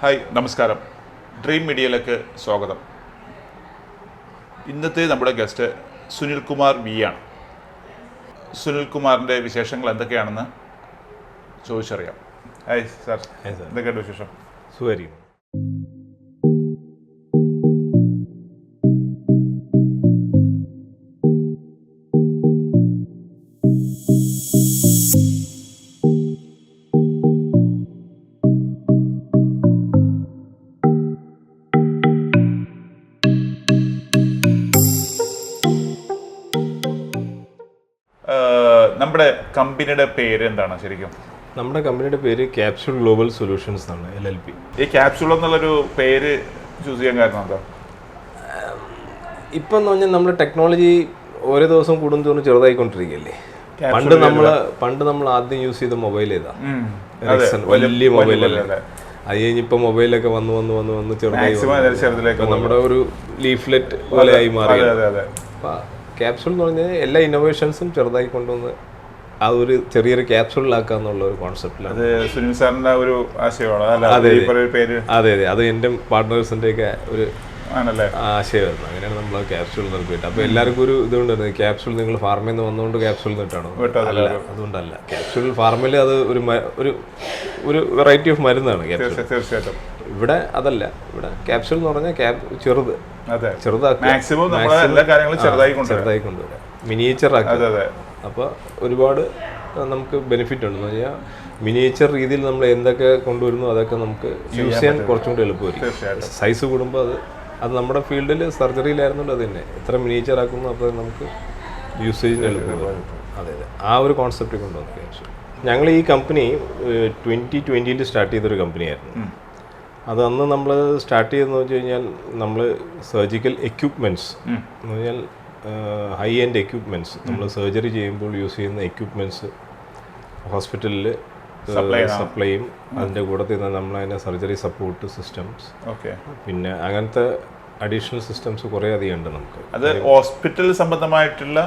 Hi നമസ്കാരം. Dream മീഡിയയിലേക്ക് സ്വാഗതം. ഇന്നത്തെ നമ്മുടെ ഗസ്റ്റ് സുനിൽകുമാർ വി ആണ്. സുനിൽകുമാറിൻ്റെ വിശേഷങ്ങൾ എന്തൊക്കെയാണെന്ന് ചോദിച്ചറിയാം. ഹായ് സാർ, എന്തൊക്കെയുണ്ട് വിശേഷം? സുഖമായിരിക്കും. നമ്മുടെ കമ്പനിയുടെ പേര് എന്താണ് ശരിക്കും? നമ്മുടെ കമ്പനിയുടെ പേര് ക്യാപ്സ്യൂൾ ഗ്ലോബൽ സൊല്യൂഷൻസ് എന്നാണ്, LLP. ഈ ക്യാപ്സ്യൂൾ എന്നുള്ളൊരു പേര് ചൂസ് ചെയ്യാൻ കാരണം എന്താ? ഇപ്പം എന്ന് പറഞ്ഞാൽ നമ്മൾ ടെക്നോളജി ഓരോ ദിവസം കൂടുന്തോറും ചെറുതായിക്കൊണ്ടിരിക്കുകയല്ലേ. പണ്ട് നമ്മൾ ആദ്യം യൂസ് ചെയ്ത മൊബൈൽ ഏതാ? വലിയ മൊബൈലല്ലേ. അത് കഴിഞ്ഞിപ്പോൾ മൊബൈലൊക്കെ വന്ന് ചെറുതായി നമ്മുടെ ഒരു ലീഫ്ലെറ്റ് പോലെ ആയി മാറി. അപ്പം ക്യാപ്സ്യൂൾ എന്ന് പറഞ്ഞാൽ എല്ലാ ഇന്നോവേഷൻസും ചെറുതായി കൊണ്ടുവന്ന് ആ ഒരു ചെറിയൊരു ക്യാപ്സ്യൂളിലാക്കുക എന്നുള്ള ഒരു കോൺസെപ്റ്റിലാണ്. സുനിൽ സാറിന്റെ ഒരു ആശയമാണ്. അതെ, അത് എൻ്റെ പാർട്ട്നേഴ്സിൻ്റെ ഒക്കെ ഒരു ആശയമായിരുന്നു. അങ്ങനെയാണ് നമ്മൾ ക്യാപ്സ്യൂൾ നൽകിയിട്ട്. അപ്പോൾ എല്ലാവർക്കും ഒരു ഇതുകൊണ്ടായിരുന്നു, ക്യാപ്സ്യൂൾ നിങ്ങൾ ഫാർമിൽ നിന്ന് വന്നുകൊണ്ട് ക്യാപ്സ്യൂൾ നിട്ടാണോ? അല്ല, അതുകൊണ്ടല്ല. ക്യാപ്സ്യൂൾ ഫാർമിൽ അത് ഒരു വെറൈറ്റി ഓഫ് മരുന്നാണ് ക്യാപ്സ്യൂൾ. തീർച്ചയായിട്ടും ഇവിടെ അതല്ല. ഇവിടെ ക്യാപ്സ്യൂൾ എന്ന് പറഞ്ഞാൽ ചെറുതായി കൊണ്ടുവരാം, മിനിയേച്ചർ ആക്കുക. അപ്പോൾ ഒരുപാട് നമുക്ക് ബെനിഫിറ്റ് ഉണ്ടെന്ന് പറഞ്ഞാൽ മിനിയേച്ചർ രീതിയിൽ നമ്മൾ എന്തൊക്കെ കൊണ്ടുവരുന്നു അതൊക്കെ നമുക്ക് യൂസ് ചെയ്യാൻ കുറച്ചും കൂടി എളുപ്പമായിരിക്കും. സൈസ് കൂടുമ്പോൾ അത് നമ്മുടെ ഫീൽഡിൽ സർജറിയിലായിരുന്നല്ലോ. അത് തന്നെ എത്ര മിനിയേച്ചർ ആക്കുന്നു അപ്പോൾ നമുക്ക് യൂസേജിന് എളുപ്പമായിരിക്കും. അതെ, ആ ഒരു കോൺസെപ്റ്റ് കൊണ്ടുവന്നു ക്യാപ്സ്യൂൾ. ഞങ്ങൾ ഈ കമ്പനി 2020 സ്റ്റാർട്ട് ചെയ്തൊരു കമ്പനിയായിരുന്നു. അത് അന്ന് നമ്മൾ സ്റ്റാർട്ട് ചെയ്തെന്ന് വെച്ച് കഴിഞ്ഞാൽ നമ്മൾ സർജിക്കൽ എക്യുപ്മെൻറ്റ്സ് എന്ന് പറഞ്ഞാൽ ഹൈ എൻഡ് എക്യുപ്മെൻറ്റ്സ്, നമ്മൾ സർജറി ചെയ്യുമ്പോൾ യൂസ് ചെയ്യുന്ന എക്യുപ്മെൻറ്റ്സ് ഹോസ്പിറ്റലിൽ സപ്ലൈ ചെയ്യും. അതിൻ്റെ കൂടെ തന്നെ നമ്മളതിൻ്റെ സർജറി സപ്പോർട്ട് സിസ്റ്റംസ്, പിന്നെ അങ്ങനത്തെ അഡീഷണൽ സിസ്റ്റംസ് കുറേ അധികം ഉണ്ട് നമുക്ക്. അത് ഹോസ്പിറ്റൽ സംബന്ധമായിട്ടുള്ള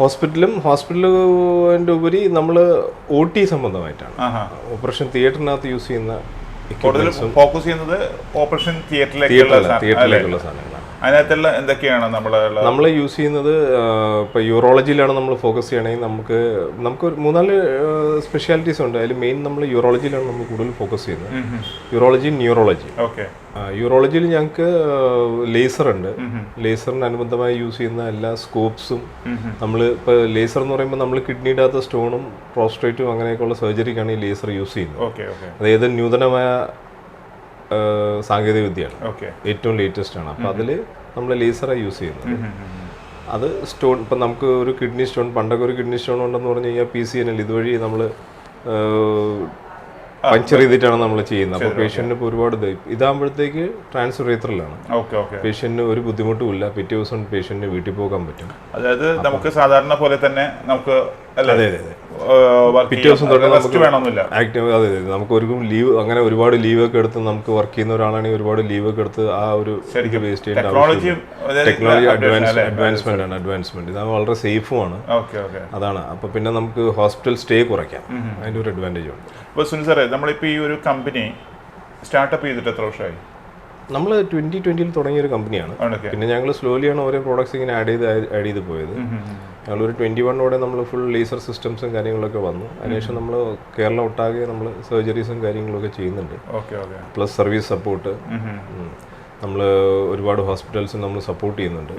ഹോസ്പിറ്റലിൻ്റെ ഉപരി നമ്മൾ OT സംബന്ധമായിട്ടാണ്. ഓപ്പറേഷൻ തിയേറ്ററിനകത്ത് യൂസ് ചെയ്യുന്ന ഫോക്കസ് ചെയ്യുന്നത് ഓപ്പറേഷൻ തിയേറ്ററിലേക്കുള്ള സാധനങ്ങളാണ്. അതിനകത്തുള്ള എന്തൊക്കെയാണ് നമ്മൾ യൂസ് ചെയ്യുന്നത്? ഇപ്പോൾ യൂറോളജിയിലാണ് നമ്മൾ ഫോക്കസ് ചെയ്യണമെങ്കിൽ നമുക്ക് ഒരു 3-4 സ്പെഷ്യാലിറ്റീസ് ഉണ്ട്. അതിൽ മെയിൻ നമ്മൾ യൂറോളജിയിലാണ് നമ്മൾ കൂടുതൽ ഫോക്കസ് ചെയ്യുന്നത്. Urology, neurology. യൂറോളജിയിൽ ഞങ്ങൾക്ക് ലേസർ ഉണ്ട്. ലേസറിന് അനുബന്ധമായി യൂസ് ചെയ്യുന്ന എല്ലാ സ്കോപ്സും നമ്മൾ ഇപ്പോൾ ലേസർ എന്ന് പറയുമ്പോൾ നമ്മൾ കിഡ്നിയുടെ അകത്ത് സ്റ്റോണും പ്രോസ്ട്രേറ്റും അങ്ങനെയൊക്കെയുള്ള സർജറിക്കാണ് ഈ ലേസർ യൂസ് ചെയ്യുന്നത്. അതായത് നൂതനമായ സാങ്കേതിക വിദ്യയാണ്, ഏറ്റവും ലേറ്റസ്റ്റ് ആണ്. അപ്പോൾ അതിൽ നമ്മൾ ലേസറാണ് യൂസ് ചെയ്യുന്നത്. അത് സ്റ്റോൺ, ഇപ്പം നമുക്ക് ഒരു കിഡ്നി സ്റ്റോൺ, പണ്ടൊക്കെ ഒരു കിഡ്നി സ്റ്റോൺ ഉണ്ടെന്ന് പറഞ്ഞു കഴിഞ്ഞാൽ PCNL ഇതുവഴി നമ്മൾ പഞ്ചർ ചെയ്തിട്ടാണ് നമ്മൾ ചെയ്യുന്നത്. അപ്പോൾ പേഷ്യന്റിന് ഇപ്പോൾ ഒരുപാട് ഇതാകുമ്പോഴത്തേക്ക് ട്രാൻസ്യുറേറ്ററിലാണ്. പേഷ്യന്റിന് ഒരു ബുദ്ധിമുട്ടുമില്ല. പിറ്റേ ദിവസം പേഷ്യന്റിന് വീട്ടിൽ പോകാൻ പറ്റും. അതായത് നമുക്ക് സാധാരണ പോലെ തന്നെ നമുക്ക് പിറ്റേ ദിവസം തൊട്ട് ആക്റ്റീവ്. അതെ, നമുക്ക് ഒരു ലീവ്, അങ്ങനെ ഒരുപാട് ലീവ് ഒക്കെ എടുത്ത് നമുക്ക് വർക്ക് ചെയ്യുന്ന ഒരാളാണെങ്കിൽ ഒരുപാട് ലീവ് ഒക്കെ എടുത്ത് ആ ഒരു വേസ്റ്റ് ചെയ്യേണ്ട ആവശ്യം. ടെക്നോളജി അഡ്വാൻസ്മെന്റ് ഇത് വളരെ സേഫുമാണ്. അതാണ്. അപ്പൊ പിന്നെ നമുക്ക് ഹോസ്പിറ്റൽ സ്റ്റേ കുറയ്ക്കാം. അതിന്റെ ഒരു അഡ്വാൻറ്റേജ് ഉണ്ട്. ഇപ്പോൾ സുനിൽ സാറേ, നമ്മളിപ്പോൾ ഈ ഒരു കമ്പനി സ്റ്റാർട്ടപ്പ് ചെയ്തിട്ട് എത്ര വർഷമായി? നമ്മൾ 2020 തുടങ്ങിയ ഒരു കമ്പനിയാണ്. പിന്നെ ഞങ്ങൾ സ്ലോലിയാണ് ഓരോ പ്രോഡക്ട്സ് ഇങ്ങനെ ആഡ് ചെയ്ത് പോയത്. ഞങ്ങളൊരു 21 നമ്മൾ ഫുൾ ലേസർ സിസ്റ്റംസും കാര്യങ്ങളൊക്കെ വന്നു. അതിനുശേഷം നമ്മൾ കേരളം ഒട്ടാകെ നമ്മൾ സർജറീസും കാര്യങ്ങളൊക്കെ ചെയ്യുന്നുണ്ട്. Plus service support. നമ്മൾ ഒരുപാട് ഹോസ്പിറ്റൽസും നമ്മൾ സപ്പോർട്ട് ചെയ്യുന്നുണ്ട്.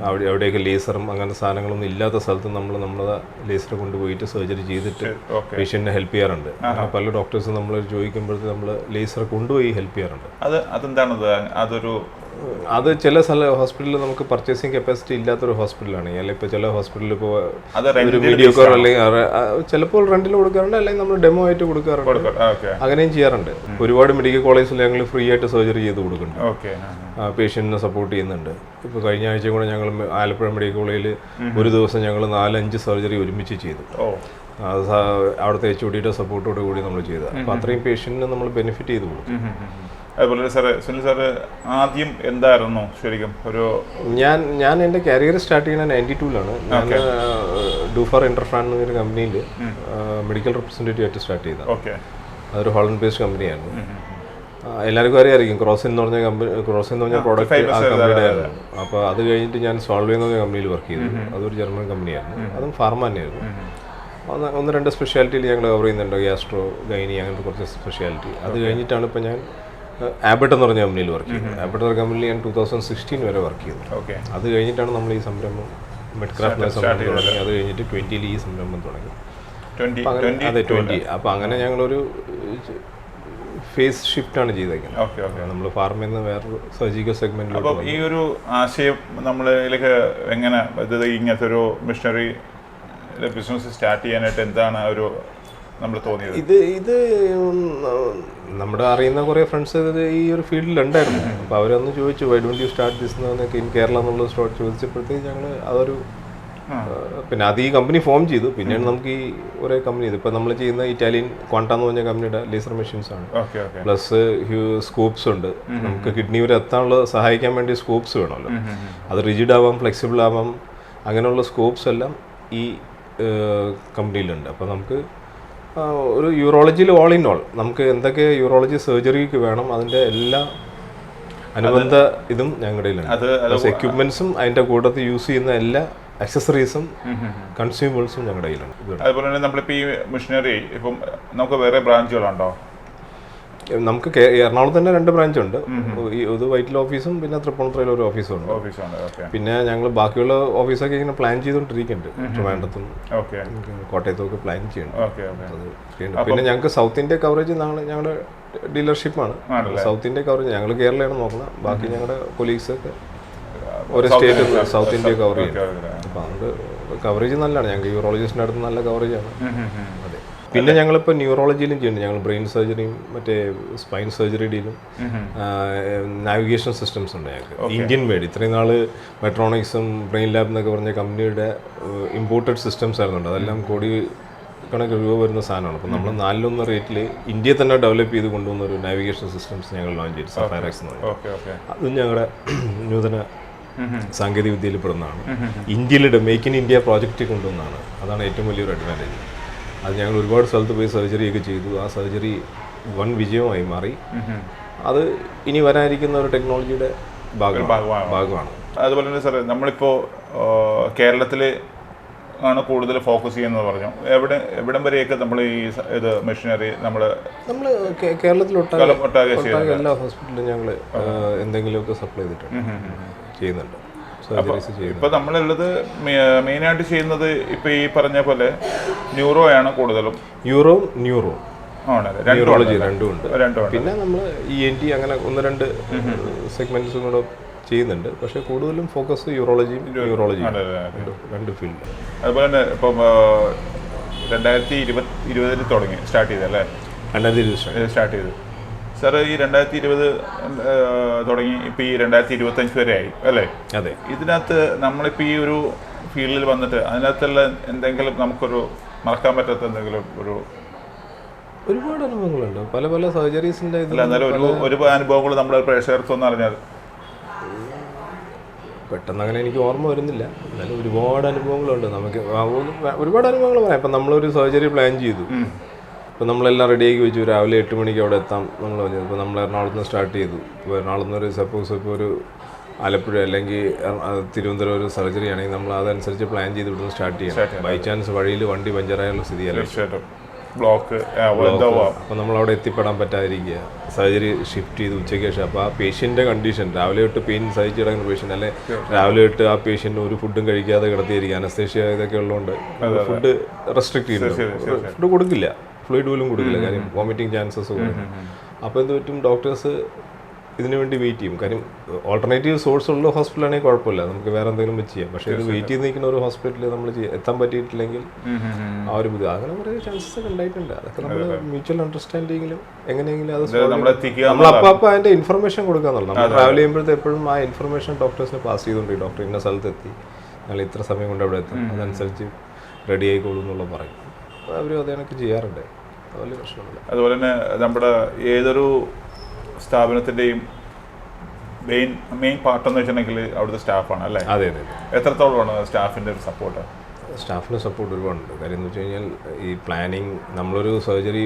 അവിടെയൊക്കെ ലേസറും അങ്ങനത്തെ സാധനങ്ങളൊന്നും ഇല്ലാത്ത സ്ഥലത്ത് നമ്മളെ ലേസർ കൊണ്ടുപോയിട്ട് സർജറി ചെയ്തിട്ട് പേഷ്യന്റിനെ ഹെൽപ്പ് ചെയ്യാറുണ്ട്. പല ഡോക്ടേഴ്സും നമ്മൾ ചോദിക്കുമ്പോഴത്തേക്ക് നമ്മൾ ലേസർ കൊണ്ടുപോയി ഹെൽപ്പ് ചെയ്യാറുണ്ട്. അത് ചില ഹോസ്പിറ്റലിൽ നമുക്ക് പർച്ചേസിങ് കപ്പാസിറ്റി ഇല്ലാത്തൊരു ഹോസ്പിറ്റലാണ്. അല്ലെങ്കിൽ ഇപ്പോൾ ചില ഹോസ്പിറ്റലിൽ ഇപ്പോൾ ഒരു മീഡിയോക്കർ അല്ലെങ്കിൽ ചിലപ്പോൾ റെന്റിൽ കൊടുക്കാറുണ്ട്, അല്ലെങ്കിൽ നമ്മൾ ഡെമോ ആയിട്ട് കൊടുക്കാറുണ്ട്. അങ്ങനെയും ചെയ്യാറുണ്ട്. ഒരുപാട് മെഡിക്കൽ കോളേജിൽ ഞങ്ങൾ ഫ്രീ ആയിട്ട് സർജറി ചെയ്ത് കൊടുക്കുന്നുണ്ട്. പേഷ്യന്റിനെ സപ്പോർട്ട് ചെയ്യുന്നുണ്ട്. ഇപ്പോൾ കഴിഞ്ഞ ആഴ്ച കൂടെ ഞങ്ങൾ ആലപ്പുഴ മെഡിക്കൽ കോളേജിൽ ഒരു ദിവസം ഞങ്ങൾ 4-5 സർജറി ഒരുമിച്ച് ചെയ്തു. അവിടുത്തെ HODയുടെ സപ്പോർട്ടോട് കൂടി നമ്മൾ ചെയ്തത്. അപ്പോൾ അത്രയും പേഷ്യന്റിന് നമ്മൾ ബെനിഫിറ്റ് ചെയ്ത് കൊടുക്കും. അതുപോലെ സാറ്, സുനിൽ സാറ് ആദ്യം എന്തായിരുന്നു ശരിക്കും ഒരു ഞാൻ എൻ്റെ കരിയർ സ്റ്റാർട്ട് ചെയ്യുന്നത് 92-ലാണ്. ഞാൻ ഡൂഫർ ഇന്റർഫാൻ എന്നൊരു കമ്പനിയിൽ മെഡിക്കൽ റെപ്രസെൻറ്റേറ്റീവ് ആയിട്ട് സ്റ്റാർട്ട് ചെയ്തത്. അതൊരു ഹോളണ്ട് ബേസ്ഡ് കമ്പനിയായിരുന്നു. എല്ലാവർക്കും അറിയാമായിരിക്കും ക്രോസിൻ എന്ന് പറഞ്ഞ പ്രോഡക്റ്റ് ആ കമ്പനിയുടെ ആയിരുന്നു. അപ്പോൾ അത് കഴിഞ്ഞിട്ട് ഞാൻ സോൾവ് എന്ന് പറഞ്ഞ കമ്പനിയിൽ വർക്ക് ചെയ്തു. അതൊരു ജർമ്മൻ കമ്പനിയായിരുന്നു, അതും ഫാർമ തന്നെയായിരുന്നു. ഒന്ന് രണ്ട് സ്പെഷ്യാലിറ്റിയിൽ ഞങ്ങൾ കവർ ചെയ്യുന്നുണ്ട്, ഗ്യാസ്ട്രോ, ഗൈനി, അങ്ങനത്തെ കുറച്ച് സ്പെഷ്യാലിറ്റി. അത് കഴിഞ്ഞിട്ടാണ് ഇപ്പോൾ ഞാൻ ആബട്ട് എന്ന് പറഞ്ഞ കമ്പനിയിൽ വർക്ക് ചെയ്തത്. ആബട്ട് എന്ന കമ്പനിയിൽ ഞാൻ 2016 വരെ വർക്ക് ചെയ്തു. അത് കഴിഞ്ഞിട്ടാണ് നമ്മൾ ഈ സംരംഭം മെഡ്ക്രാഫ്റ്റ് എന്ന സംരംഭം തുടങ്ങി. അത് കഴിഞ്ഞിട്ട് 20 ഈ സംരംഭം തുടങ്ങി. അതെ 20. അപ്പോൾ അങ്ങനെ ഞങ്ങളൊരു ഫേസ് ഷിഫ്റ്റാണ് ചെയ്തേക്കുന്നത്. നമ്മൾ ഫാർമിൽ നിന്ന് വേറൊരു സർജിക്കൽ സെഗ്മെന്റിലോട്ട്. അപ്പോൾ ഈ ഒരു ആശയം നമ്മളിലേക്ക് എങ്ങനെ ഇങ്ങനത്തെ ഒരു മിഷനറി ബിസിനസ് സ്റ്റാർട്ട് ചെയ്യാനായിട്ട് എന്താണ് ഒരു നമ്മൾ തോന്നിയത്? ഇത് നമ്മുടെ അറിയുന്ന കുറേ ഫ്രണ്ട്സ് ഈ ഒരു ഫീൽഡിലുണ്ടായിരുന്നു. അപ്പോൾ അവരൊന്ന് ചോദിച്ചു why don't you start this എന്നൊക്കെ ഇൻ കേരള എന്നുള്ളത് ചോദിച്ചപ്പോഴത്തേക്ക് ഞങ്ങൾ അതൊരു പിന്നെ അത് ഈ കമ്പനി ഫോം ചെയ്തു. പിന്നെയാണ് നമുക്ക് ഈ ഒരേ കമ്പനി ഇപ്പോൾ നമ്മൾ ചെയ്യുന്ന ഇറ്റാലിയൻ ക്വാണ്ട എന്ന് പറഞ്ഞ കമ്പനിയുടെ ലേസർ മെഷീൻസ് ആണ്. പ്ലസ് സ്കൂപ്സ് ഉണ്ട്. നമുക്ക് കിഡ്നി വരെ എത്താനുള്ള സഹായിക്കാൻ വേണ്ടി സ്കൂപ്സ് വേണമല്ലോ. അത് റിജിഡ് ആവാം, ഫ്ലെക്സിബിൾ ആവാം, അങ്ങനെയുള്ള സ്കൂപ്സ് എല്ലാം ഈ കമ്പനിയിലുണ്ട്. അപ്പോൾ നമുക്ക് ഒരു യൂറോളജിയിൽ ഓൾ ഇൻ ഓൾ നമുക്ക് എന്തൊക്കെ യൂറോളജി സർജറിക്ക് വേണം അതിൻ്റെ എല്ലാ അനുബന്ധ ഇതും ഞങ്ങളുടെ കയ്യിലുണ്ട്. എക്യുപ്മെന്റ്സും അതിൻ്റെ കൂട്ടത്തിൽ യൂസ് ചെയ്യുന്ന എല്ലാ അക്സസറീസും കൺസ്യൂമേഴ്സും ഞങ്ങളുടെ കയ്യിലുണ്ട്. അതുപോലെ തന്നെ നമ്മളിപ്പോൾ ഈ മെഷീനറി ഇപ്പം നമുക്ക് വേറെ ബ്രാഞ്ചുകളുണ്ടോ? നമുക്ക് എറണാകുളത്ത് തന്നെ 2 ബ്രാഞ്ചുണ്ട്. ഇത് വൈറ്റില ഓഫീസും പിന്നെ തൃപ്പൂണിത്തുറയിൽ ഒരു ഓഫീസും ഉണ്ട്. പിന്നെ ഞങ്ങൾ ബാക്കിയുള്ള ഓഫീസൊക്കെ ഇങ്ങനെ പ്ലാൻ ചെയ്തുകൊണ്ടിരിക്കുന്നുണ്ട്. ട്രിവാൻഡ്രത്തും കോട്ടയത്തും ഒക്കെ പ്ലാൻ ചെയ്യുന്നുണ്ട്. പിന്നെ ഞങ്ങൾക്ക് സൗത്ത് ഇന്ത്യ കവറേജ് ഞങ്ങളുടെ ഡീലർഷിപ്പാണ്. സൗത്ത് ഇന്ത്യ കവറേജ് ഞങ്ങൾ കേരളയാണ് നോക്കുന്നത്. ബാക്കി ഞങ്ങളുടെ കൊലീഗ്സ് ഒക്കെ ഓരോ സ്റ്റേറ്റ് സൗത്ത് ഇന്ത്യ കവർ ചെയ്യും. അപ്പോൾ അതുകൊണ്ട് കവറേജ് നല്ലതാണ്. ഞങ്ങൾക്ക് യൂറോളജിസ്റ്റിൻ്റെ അടുത്ത് നല്ല കവറേജാണ്. അതെ. പിന്നെ ഞങ്ങളിപ്പോൾ ന്യൂറോളജിയിലും ചെയ്യുന്നുണ്ട്. ഞങ്ങൾ ബ്രെയിൻ സർജറിയും മറ്റേ സ്പൈൻ സർജറിയിലും നാവിഗേഷൻ സിസ്റ്റംസ് ഉണ്ട് ഞങ്ങൾക്ക്. ഇന്ത്യൻ മേഡ് ഇത്രയും നാൾ മെട്രോണിക്സും ബ്രെയിൻ ലാബ് എന്നൊക്കെ പറഞ്ഞ കമ്പനിയുടെ ഇമ്പോർട്ടഡ് സിസ്റ്റംസ് ആയിരുന്നുണ്ട്. അതെല്ലാം കോടി കണക്കിന് രൂപ വരുന്ന സാധനമാണ്. അപ്പോൾ നമ്മൾ 4-1 റേറ്റിൽ ഇന്ത്യയിൽ തന്നെ ഡെവലപ്പ് ചെയ്ത് കൊണ്ടുവന്ന ഒരു നാവിഗേഷൻ സിസ്റ്റംസ് ഞങ്ങൾ ലോഞ്ച് ചെയ്തു. സഫയറക്സ് എന്ന് പറയും. അതും ഞങ്ങളുടെ നൂതന സാങ്കേതിക വിദ്യയിൽ പെടുന്നതാണ്. ഇന്ത്യയിലെ മേക്ക് ഇൻ ഇന്ത്യ പ്രോജക്റ്റ് കൊണ്ടുവന്നതാണ്. അതാണ് ഏറ്റവും വലിയൊരു അഡ്വാൻറ്റേജ്. അത് ഞങ്ങൾ ഒരുപാട് സ്ഥലത്ത് പോയി സർജറിയൊക്കെ ചെയ്തു. ആ സർജറി വൻ വിജയമായി മാറി. അത് ഇനി വരാനിരിക്കുന്ന ഒരു ടെക്നോളജിയുടെ ഭാഗമാണ്. അതുപോലെ തന്നെ സാർ നമ്മളിപ്പോൾ കേരളത്തിൽ ആണ് കൂടുതൽ ഫോക്കസ് ചെയ്യുന്നത് പറഞ്ഞു. എവിടം വരെയൊക്കെ നമ്മൾ ഈ ഇത് മെഷീനറി നമ്മൾ കേരളത്തിലൊട്ടാകെ എല്ലാ ഹോസ്പിറ്റലിലും ഞങ്ങൾ എന്തെങ്കിലുമൊക്കെ സപ്ലൈ ചെയ്തിട്ടുണ്ട്, ചെയ്യുന്നുണ്ട്. ഇപ്പൊ നമ്മളുള്ളത് മെയിനായിട്ട് ചെയ്യുന്നത് ഇപ്പൊ ഈ പറഞ്ഞ പോലെ ന്യൂറോ ആണ് കൂടുതലും. ന്യൂറോ ന്യൂറോളജി രണ്ടും ഉണ്ട്. പിന്നെ നമ്മൾ ENT അങ്ങനെ 1-2 സെഗ്മെന്റ്സും കൂടെ ചെയ്യുന്നുണ്ട്. പക്ഷെ കൂടുതലും ഫോക്കസ് യൂറോളജിയും ന്യൂറോളജിയും 2 ഫീൽഡ്. അതുപോലെ തന്നെ ഇപ്പം 2020 തുടങ്ങി സ്റ്റാർട്ട് ചെയ്തല്ലേ? 2020 സ്റ്റാർട്ട് ചെയ്തു സാർ. ഈ 2020 തുടങ്ങി ഇപ്പം ഈ 2025 വരെ ആയി അല്ലേ? അതെ. ഇതിനകത്ത് നമ്മളിപ്പോൾ ഈ ഒരു ഫീൽഡിൽ വന്നിട്ട് അതിനകത്തുള്ള എന്തെങ്കിലും നമുക്കൊരു മറക്കാൻ പറ്റാത്ത എന്തെങ്കിലും ഒരുപാട് അനുഭവങ്ങളുണ്ട്. പല സർജറീസിൻ്റെ ഒരു അനുഭവങ്ങൾ നമ്മുടെ പ്രേക്ഷകർക്കൊന്നും അറിഞ്ഞാൽ പെട്ടെന്ന് അങ്ങനെ എനിക്ക് ഓർമ്മ വരുന്നില്ല. എന്നാലും ഒരുപാട് അനുഭവങ്ങളുണ്ട്. നമുക്ക് ഒരുപാട് അനുഭവങ്ങൾ പറയാം. ഇപ്പം നമ്മളൊരു സർജറി പ്ലാൻ ചെയ്തു. ഇപ്പോൾ നമ്മളെല്ലാം റെഡിയാക്കി വെച്ചു. രാവിലെ 8 മണിക്ക് അവിടെ എത്താം നമ്മൾ പറഞ്ഞത്. ഇപ്പോൾ നമ്മൾ എറണാകുളത്ത് നിന്ന് സ്റ്റാർട്ട് ചെയ്തു. ഇപ്പോൾ എറണാകുളത്ത് നിന്ന് സപ്പോസ് ഇപ്പോൾ ഒരു ആലപ്പുഴ അല്ലെങ്കിൽ തിരുവനന്തപുരം ഒരു സർജറി ആണെങ്കിൽ നമ്മൾ അതനുസരിച്ച് പ്ലാൻ ചെയ്ത് ഇവിടുന്ന് സ്റ്റാർട്ട് ചെയ്യണം. ബൈ ചാൻസ് വഴിയിൽ വണ്ടി പഞ്ചറായുള്ള സ്ഥിതിയല്ല, ബ്ലോക്ക്. അപ്പോൾ നമ്മളവിടെ എത്തിപ്പെടാൻ പറ്റാതിരിക്കുക, സർജറി ഷിഫ്റ്റ് ചെയ്ത് ഉച്ചയ്ക്ക് ശേഷം. അപ്പോൾ ആ പേഷ്യൻ്റെ കണ്ടീഷൻ രാവിലെ തൊട്ട് പെയിൻ സഹിച്ച് കിടക്കുന്ന പേഷ്യൻ്റ് അല്ലെ, രാവിലെ തൊട്ട് ആ പേഷ്യൻ്റ് ഒരു ഫുഡും കഴിക്കാതെ കിടത്തിയിരിക്കുക, അനസ്തേഷ്യ ഇതൊക്കെ ഉള്ളതുകൊണ്ട് ഫുഡ് റെസ്ട്രിക്ട് ചെയ്യുന്നുണ്ട്. ഫുഡ് കൊടുക്കില്ല, ഫ്ലൂയിഡ് പോലും കൊടുക്കില്ല. കാര്യം വോമിറ്റിംഗ് ചാൻസസ് കുറയും. അപ്പോൾ എന്ത് പറ്റും, ഡോക്ടേഴ്സ് ഇതിനു വേണ്ടി വെയിറ്റ് ചെയ്യും. കാര്യം ഓൾട്ടർനേറ്റീവ് സോഴ്സ് ഉള്ള ഹോസ്പിറ്റലാണെങ്കിൽ കുഴപ്പമില്ല, നമുക്ക് വേറെ എന്തെങ്കിലും വെച്ച് ചെയ്യാം. പക്ഷേ ഇത് വെയിറ്റ് ചെയ്ത് നിൽക്കുന്ന ഒരു ഹോസ്പിറ്റലിൽ നമ്മൾ എത്താൻ പറ്റിയിട്ടില്ലെങ്കിൽ ആ ഒരു ബുദ്ധി അങ്ങനെ കുറേ ചാൻസസ് ഒക്കെ ഉണ്ടായിട്ടുണ്ട്. അതൊക്കെ നമ്മൾ മ്യൂച്വൽ അണ്ടർസ്റ്റാൻഡിങ്ങിലും എങ്ങനെയെങ്കിലും അത് നമ്മളപ്പോൾ അതിൻ്റെ ഇൻഫർമേഷൻ കൊടുക്കാന്നുള്ളൂ. നമ്മൾ ട്രാവൽ ചെയ്യുമ്പോഴത്തെ എപ്പോഴും ആ ഇൻഫർമേഷൻ ഡോക്ടേഴ്സിന് പാസ് ചെയ്തുകൊണ്ട് ഡോക്ടർ ഇന്ന സ്ഥലത്തെത്തി, ഞങ്ങൾ ഇത്ര സമയം കൊണ്ട് അവിടെ എത്തും, അതനുസരിച്ച് റെഡി ആയിക്കോളൂ എന്നുള്ള പറയും. അവരും അതേണൊക്കെ ചെയ്യാറുണ്ട്, വലിയ പ്രശ്നമില്ല. അതുപോലെ തന്നെ നമ്മുടെ ഏതൊരു സ്ഥാപനത്തിൻ്റെയും മെയിൻ പാർട്ടെന്ന് വെച്ചിട്ടുണ്ടെങ്കിൽ അവിടുത്തെ സ്റ്റാഫാണ് അല്ലേ? അതെ അതെ. എത്രത്തോളമാണ് സ്റ്റാഫിൻ്റെ ഒരു സപ്പോർട്ട്? സ്റ്റാഫിന് സപ്പോർട്ട് ഒരുപാടുണ്ട്. കാര്യം എന്ന് വെച്ച് കഴിഞ്ഞാൽ ഈ പ്ലാനിങ്, നമ്മളൊരു സർജറി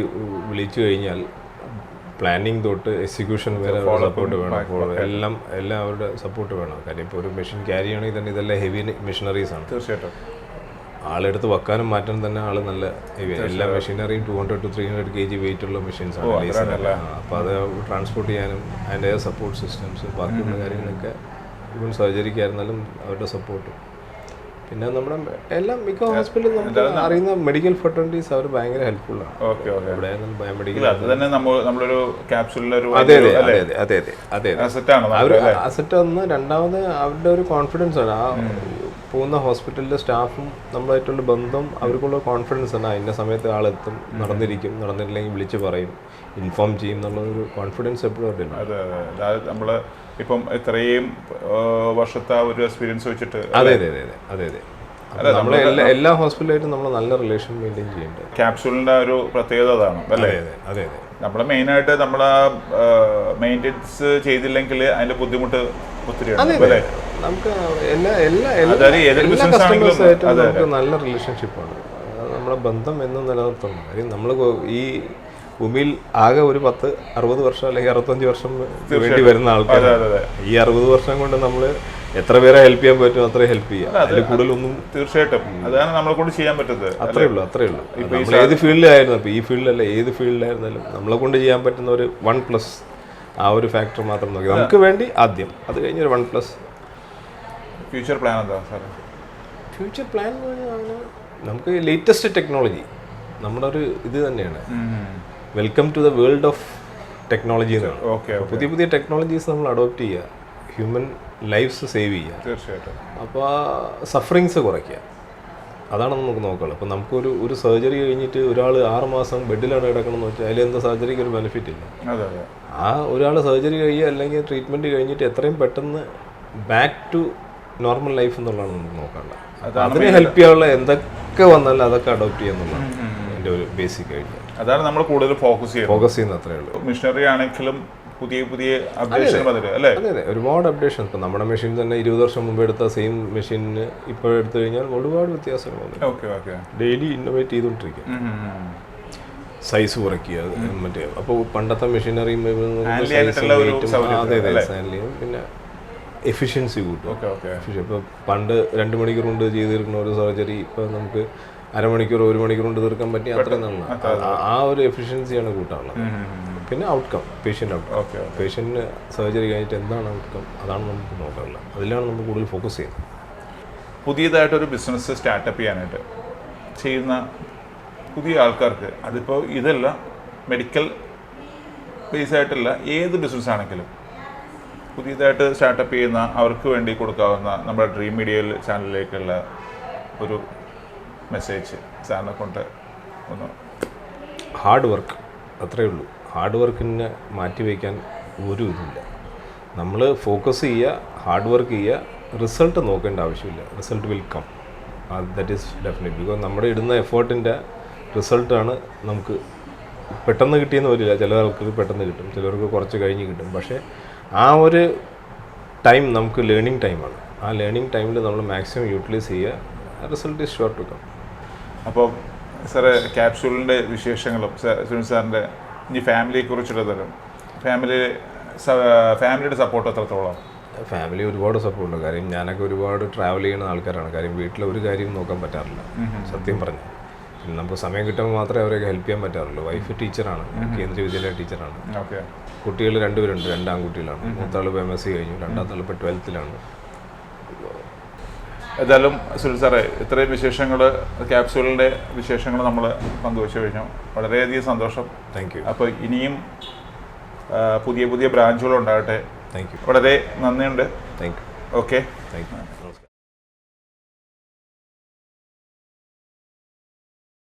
വിളിച്ചു കഴിഞ്ഞാൽ പ്ലാനിങ് തൊട്ട് എക്സിക്യൂഷൻ വരെ സപ്പോർട്ട് വേണം. അപ്പോൾ എല്ലാം അവരുടെ സപ്പോർട്ട് വേണം. കാര്യം ഇപ്പോൾ ഒരു മെഷീൻ ക്യാരി ചെയ്യണമെങ്കിൽ തന്നെ ഇതെല്ലാം ഹെവി മെഷീനറീസ് ആണ്. തീർച്ചയായിട്ടും ആളെടുത്ത് വെക്കാനും മാറ്റാനും തന്നെ ആൾ നല്ല ഹെവി. എല്ലാ മെഷീനറിയും 200 to 300 kg വെയിറ്റ് ഉള്ള മെഷീൻസ് ആണ്. അപ്പോൾ അത് ട്രാൻസ്പോർട്ട് ചെയ്യാനും അതിൻ്റെ സപ്പോർട്ട് സിസ്റ്റംസ് ബാക്കിയുള്ള കാര്യങ്ങളൊക്കെ ഇവൻ സർജറിക്കായിരുന്നാലും അവരുടെ സപ്പോർട്ട്. പിന്നെ നമ്മുടെ എല്ലാം മിക്ക ഹോസ്പിറ്റലിൽ നമുക്ക് അറിയുന്ന മെഡിക്കൽ ഫെറ്റർണിറ്റീസ് അവർ ഭയങ്കര ഹെൽപ്ഫുള്ളാണ്. ഇവിടെ ബയോമെഡിക്കൽ നമ്മളൊരു ക്യാപ്സൂളിലൊരു അതെ അസറ്റ് ഒന്ന്. രണ്ടാമത് അവരുടെ ഒരു കോൺഫിഡൻസ് ആണ്. ആ പോകുന്ന ഹോസ്പിറ്റലിലെ സ്റ്റാഫും നമ്മളായിട്ടുള്ള ബന്ധം, അവർക്കുള്ള കോൺഫിഡൻസ് ആണ്. അതിൻ്റെ സമയത്ത് ആളെത്തും, നടന്നിരിക്കും, നടന്നിട്ടില്ലെങ്കിൽ വിളിച്ച് പറയും, ഇൻഫോം ചെയ്യും എന്നുള്ളൊരു കോൺഫിഡൻസ് എപ്പോഴും ഉണ്ട്. അതെ അതായത് നമ്മൾ ഇപ്പം ഇത്രയും വർഷത്തെ ഒരു എക്സ്പീരിയൻസ് വെച്ചിട്ട് അതെ നമ്മൾ എല്ലാ ഹോസ്പിറ്റലായിട്ടും നമ്മൾ നല്ല റിലേഷൻ മെയിൻറ്റെയിൻ ചെയ്യുന്നുണ്ട്. ക്യാപ്സൂളിന്റെ ഒരു പ്രത്യേകത അതാണ് അല്ലേ? അതെ നമ്മൾ മെയിനായിട്ട് നമ്മൾ മെയിൻ്റെനൻസ് ചെയ്തില്ലെങ്കിൽ അതിന്റെ ബുദ്ധിമുട്ട് ഒത്തിരി നമുക്ക് എല്ലാ കസ്റ്റമേഴ്സായിട്ടും നമുക്ക് നല്ല റിലേഷൻഷിപ്പാണ്. നമ്മളെ ബന്ധം എന്നും നിലനിർത്തണം. കാര്യം നമ്മൾ ഈ ഭൂമിയിൽ ആകെ ഒരു 60 വർഷം അല്ലെങ്കിൽ 65 വർഷം വേണ്ടി വരുന്ന ആൾക്കാർ. ഈ 60 വർഷം കൊണ്ട് നമ്മൾ എത്ര പേരെ ഹെൽപ്പ് ചെയ്യാൻ പറ്റും അത്ര ഹെൽപ്പ് ചെയ്യാം. അതിൽ കൂടുതലൊന്നും തീർച്ചയായിട്ടും അതാണ് നമ്മളെ കൊണ്ട് ചെയ്യാൻ പറ്റുന്നത്. അത്രേ ഉള്ളൂ. നമ്മൾ ഏത് ഫീൽഡിലായിരുന്നു, ഇപ്പോൾ ഈ ഫീൽഡിലല്ല ഏത് ഫീൽഡിലായിരുന്നാലും നമ്മളെ കൊണ്ട് ചെയ്യാൻ പറ്റുന്ന ഒരു 1+ ആ ഒരു ഫാക്ടർ മാത്രം നോക്കി നമുക്ക് വേണ്ടി ആദ്യം, അത് കഴിഞ്ഞൊരു 1+. ഫ്യൂച്ചർ പ്ലാൻ എന്താ സാർ? ഫ്യൂച്ചർ പ്ലാൻ നമുക്ക് ലേറ്റസ്റ്റ് ടെക്നോളജി നമ്മുടെ ഒരു ഇത് തന്നെയാണ്. Welcome to the world of technology എന്നാണ്. പുതിയ ടെക്നോളജീസ് നമ്മൾ അഡോപ്റ്റ് ചെയ്യുക, ഹ്യൂമൻ ലൈഫ്സ് സേവ് ചെയ്യുക. തീർച്ചയായിട്ടും. അപ്പോൾ ആ സഫറിങ്സ് കുറയ്ക്കുക, അതാണ് നമുക്ക് നോക്കാനുള്ളത്. അപ്പോൾ നമുക്കൊരു സർജറി കഴിഞ്ഞിട്ട് ഒരാൾ 6 മാസം ബെഡിലാണ് കിടക്കണമെന്ന് വെച്ചാൽ അതിലെന്താ സർജറിക്ക് ഒരു ബെനിഫിറ്റ് ഇല്ല. ആ ഒരാൾ സർജറി കഴിയുക അല്ലെങ്കിൽ ട്രീറ്റ്മെൻറ്റ് കഴിഞ്ഞിട്ട് എത്രയും പെട്ടെന്ന് ബാക്ക് ടു നോർമൽ ലൈഫ് എന്നുള്ളതാണ് നമുക്ക് നോക്കാനുള്ളത്. അതിനെ ഹെൽപ്പ് ചെയ്യാനുള്ള എന്തൊക്കെ വന്നാലും അതൊക്കെ അഡോപ്റ്റ് ചെയ്യുന്നുള്ളതാണ് എൻ്റെ ഒരു ബേസിക് ഐഡിയ. അതാണ് നമ്മൾ കൂടുതൽ ഫോക്കസ് ചെയ്യുന്നത്. അത്രേ ഉള്ളൂ. മിഷനറി ആണെങ്കിലും പുതിയ അപ്ഡേഷൻ അല്ലേ? അതെ ഒരുപാട് അപ്ഡേഷൻ. ഇപ്പം നമ്മുടെ മെഷീൻ തന്നെ 20 വർഷം മുമ്പ് എടുത്ത സെയിം മെഷീനിന് ഇപ്പോൾ എടുത്തു കഴിഞ്ഞാൽ ഒരുപാട് വ്യത്യാസങ്ങളുണ്ട്. ഡെയിലി ഇന്നോവേറ്റ് ചെയ്തുകൊണ്ടിരിക്കുക, സൈസ് കുറയ്ക്കുക. മറ്റേ അപ്പോൾ പണ്ടത്തെ മെഷീനറി പിന്നെ എഫിഷ്യൻസി കൂട്ടും. ഇപ്പോൾ പണ്ട് 2 മണിക്കൂർ കൊണ്ട് ചെയ്ത് തീർക്കുന്ന ഒരു സർജറി ഇപ്പോൾ നമുക്ക് അരമണിക്കൂർ 1 മണിക്കൂർ കൊണ്ട് തീർക്കാൻ പറ്റി. അത്രയും നന്നാണ്. ആ ഒരു എഫിഷ്യൻസിയാണ് കൂട്ടാനുള്ളത്. പിന്നെ ഔട്ട്കം, പേഷ്യൻ്റ് ഔട്ട്കം. പേഷ്യൻറ്റിന് സർജറി കഴിഞ്ഞിട്ട് എന്താണ് ഔട്ട്കം, അതാണ് നമുക്ക് നോക്കാനുള്ളത്. അതിലാണ് നമ്മൾ കൂടുതൽ ഫോക്കസ് ചെയ്യുന്നത്. പുതിയതായിട്ടൊരു ബിസിനസ് സ്റ്റാർട്ടപ്പ് ചെയ്യാനായിട്ട് ചെയ്യുന്ന പുതിയ ആൾക്കാർക്ക്, അതിപ്പോൾ ഇതല്ല മെഡിക്കൽ ബേസ് ആയിട്ടല്ല, ഏത് ബിസിനസ് ആണെങ്കിലും പുതിയതായിട്ട് സ്റ്റാർട്ടപ്പ് ചെയ്യുന്ന അവർക്ക് വേണ്ടി കൊടുക്കാവുന്ന നമ്മുടെ ഡ്രീം മീഡിയ ചാനലിലേക്കുള്ള ഒരു മെസ്സേജ് സാറിനെ കൊണ്ട് ഒന്ന്. ഹാർഡ് വർക്ക്, അത്രയേ ഉള്ളൂ. ഹാർഡ് വർക്കിനെ മാറ്റി വയ്ക്കാൻ ഒരു ഇതില്ല. നമ്മൾ ഫോക്കസ് ചെയ്യുക, ഹാർഡ് വർക്ക് ചെയ്യുക, റിസൾട്ട് നോക്കേണ്ട ആവശ്യമില്ല. Result will come, that is definite. Because നമ്മുടെ ഇടുന്ന എഫേർട്ടിൻ്റെ റിസൾട്ടാണ് നമുക്ക് പെട്ടെന്ന് കിട്ടിയെന്ന് വരില്ല. ചില ആൾക്കാർക്ക് പെട്ടെന്ന് കിട്ടും, ചിലർക്ക് കുറച്ച് കഴിഞ്ഞ് കിട്ടും. പക്ഷേ ആ ഒരു ടൈം നമുക്ക് ലേണിംഗ് ടൈമാണ്. ആ ലേണിംഗ് ടൈമിൽ നമ്മൾ മാക്സിമം യൂട്ടിലൈസ് ചെയ്യുക, result is sure to come. അപ്പോൾ സാറ് ക്യാപ്സൂളിൻ്റെ വിശേഷങ്ങളും സുനിൽ സാറിൻ്റെ ഇനി ഫാമിലിയെ കുറിച്ചുള്ള തരം ഫാമിലിയുടെ സപ്പോർട്ട് എത്രത്തോളം? ഫാമിലി ഒരുപാട് സപ്പോർട്ടുണ്ട്. കാര്യം ഞാനൊക്കെ ഒരുപാട് ട്രാവൽ ചെയ്യുന്ന ആൾക്കാരാണ്. കാര്യം വീട്ടിലെ ഒരു കാര്യം നോക്കാൻ പറ്റാറില്ല, സത്യം പറഞ്ഞു. പിന്നെ നമുക്ക് സമയം കിട്ടുമ്പോൾ മാത്രമേ അവരെയൊക്കെ ഹെൽപ്പ് ചെയ്യാൻ പറ്റാറുള്ളൂ. വൈഫ് ടീച്ചറാണ്, കേന്ദ്രീയ വിദ്യാലയ ടീച്ചറാണ്. കുട്ടികൾ 2 പേരുണ്ട്, 2 ആൺകുട്ടികളാണ്. മൂത്താൾ MSc കഴിഞ്ഞു, രണ്ടാമത്തെ ആൾ ഇപ്പോൾ 12th-ലാണ്. ഏതായാലും സുനിൽ സാറേ, ഇത്രയും വിശേഷങ്ങൾ, ക്യാപ്സൂളിൻ്റെ വിശേഷങ്ങൾ നമ്മൾ പങ്കുവച്ചു കഴിഞ്ഞു. വളരെയധികം സന്തോഷം. Thank you. അപ്പോൾ ഇനിയും പുതിയ ബ്രാഞ്ചുകൾ ഉണ്ടാകട്ടെ. Thank you. വളരെ നന്ദിയുണ്ട്. Thank you. Okay, thank you.